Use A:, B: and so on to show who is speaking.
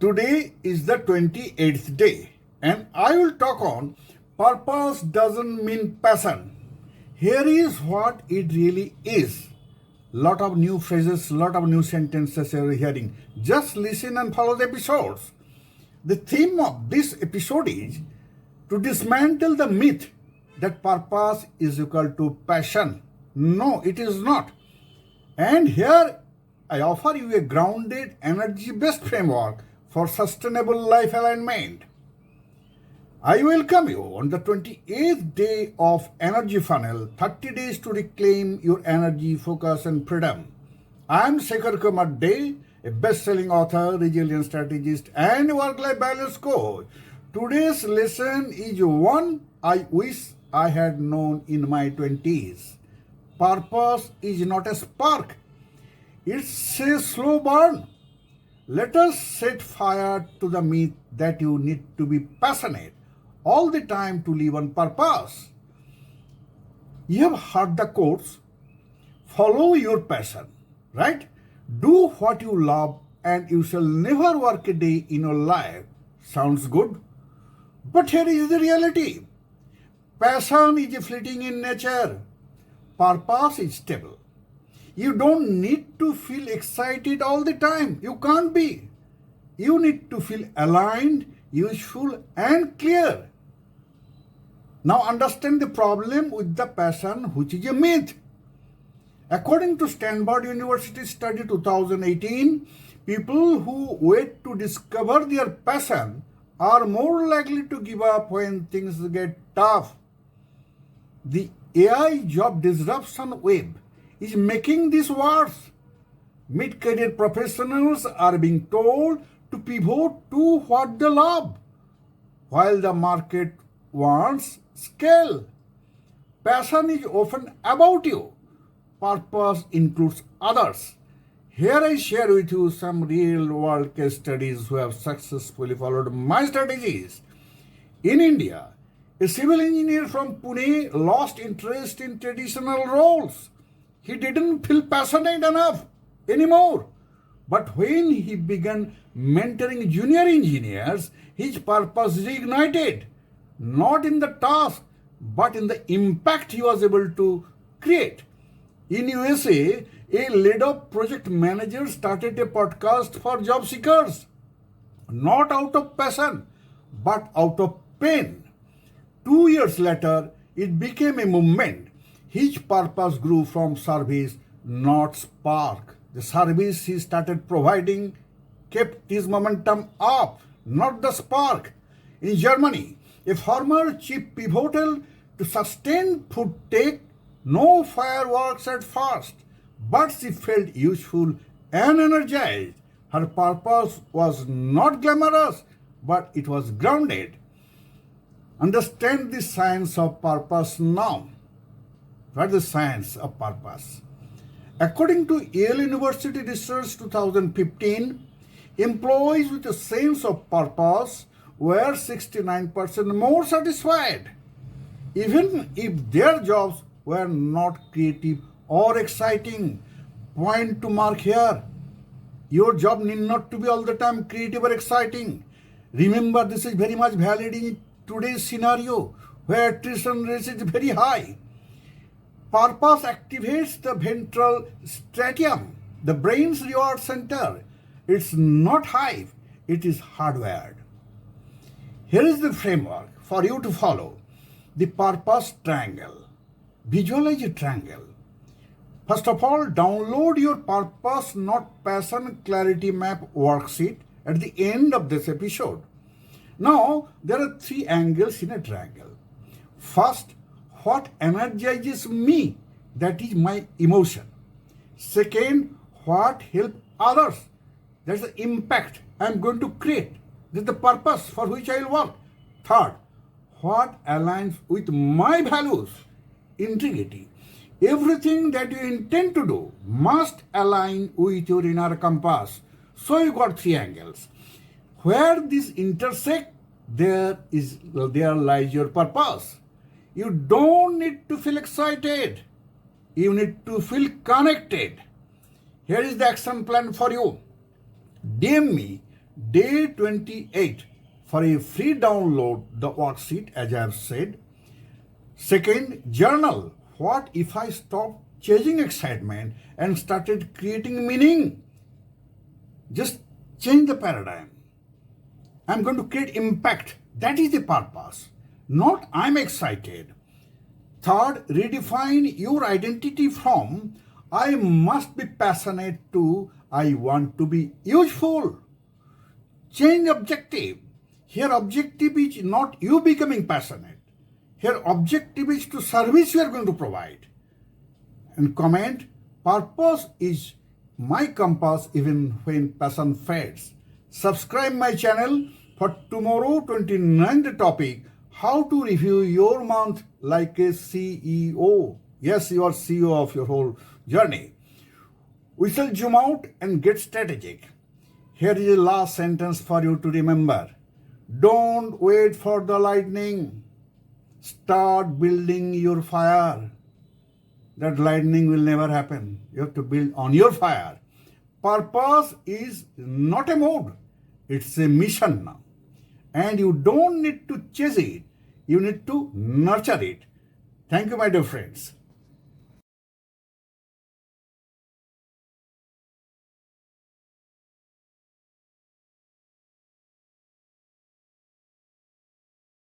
A: Today is the 28th day and I will talk on purpose doesn't mean passion. Here is what it really is. Lot of new phrases, lot of new sentences you are hearing. Just listen and follow the episodes. The theme of this episode is to dismantle the myth that purpose is equal to passion. No, it is not. And here I offer you a grounded, energy-based framework for sustainable life alignment. I welcome you on the 28th day of Energy Funnel, 30 days to reclaim your energy, focus and freedom. I am 𝒂𝒑𝒂𝒏𝒕, a best-selling author, resilience strategist and work-life balance coach. Today's lesson is one I wish I had known in my 20s. Purpose is not a spark. It's a slow burn. Let us set fire to the myth that you need to be passionate all the time to live on purpose. You have heard the quotes, follow your passion, right? Do what you love and you shall never work a day in your life. Sounds good? But here is the reality. Passion is fleeting in nature. Purpose is stable. You don't need to feel excited all the time. You can't be. You need to feel aligned, useful and clear. Now understand the problem with the passion, which is a myth. According to Stanford University study 2018, people who wait to discover their passion are more likely to give up when things get tough. The AI job disruption wave is making this worse. Mid-career professionals are being told to pivot to what they love, while the market wants scale. Passion is often about you. Purpose includes others. Here I share with you some real-world case studies who have successfully followed my strategies. In India, a civil engineer from Pune lost interest in traditional roles. He didn't feel passionate enough anymore. But when he began mentoring junior engineers, his purpose reignited, not in the task, but in the impact he was able to create. In USA, a laid-off project manager started a podcast for job seekers, not out of passion, but out of pain. 2 years later, it became a movement. His purpose grew from service, not spark. The service he started providing kept his momentum up, not the spark. In Germany, a former chief pivotal to sustain food tech, no fireworks at first, but she felt useful and energized. Her purpose was not glamorous, but it was grounded. Understand the science of purpose now. What is the science of purpose? According to Yale University Research 2015, employees with a sense of purpose were 69% more satisfied, even if their jobs were not creative or exciting. Point to mark here. Your job need not to be all the time creative or exciting. Remember, this is very much valid in today's scenario where attrition rate is very high. Purpose activates the ventral striatum, the brain's reward center. It's not hype, it is hardwired. Here is the framework for you to follow. The purpose triangle. Visualize a triangle. First of all, download your purpose, not passion clarity map worksheet at the end of this episode. Now, there are 3 angles in a triangle. First, what energizes me, that is my emotion. Second, what helps others, that's the impact I am going to create, that's the purpose for which I will work. Third, what aligns with my values, integrity. Everything that you intend to do must align with your inner compass. So you got 3 angles. Where these intersect, there lies your purpose. You don't need to feel excited. You need to feel connected. Here is the action plan for you. DM me Day 28 for a free download the worksheet as I have said. Second, journal. What if I stopped chasing excitement and started creating meaning? Just change the paradigm. I'm going to create impact. That is the purpose. Not I'm excited. Third, redefine your identity from I must be passionate to I want to be useful. Change objective. Here objective is not you becoming passionate. Here objective is to service you are going to provide. And comment, purpose is my compass even when passion fades. Subscribe my channel for tomorrow 29th topic, how to review your month like a CEO. Yes, you are CEO of your whole journey. We shall zoom out and get strategic. Here is the last sentence for you to remember. Don't wait for the lightning. Start building your fire. That lightning will never happen. You have to build on your fire. Purpose is not a mode. It's a mission now. And you don't need to chase it. You need to nurture it. Thank you, my dear friends.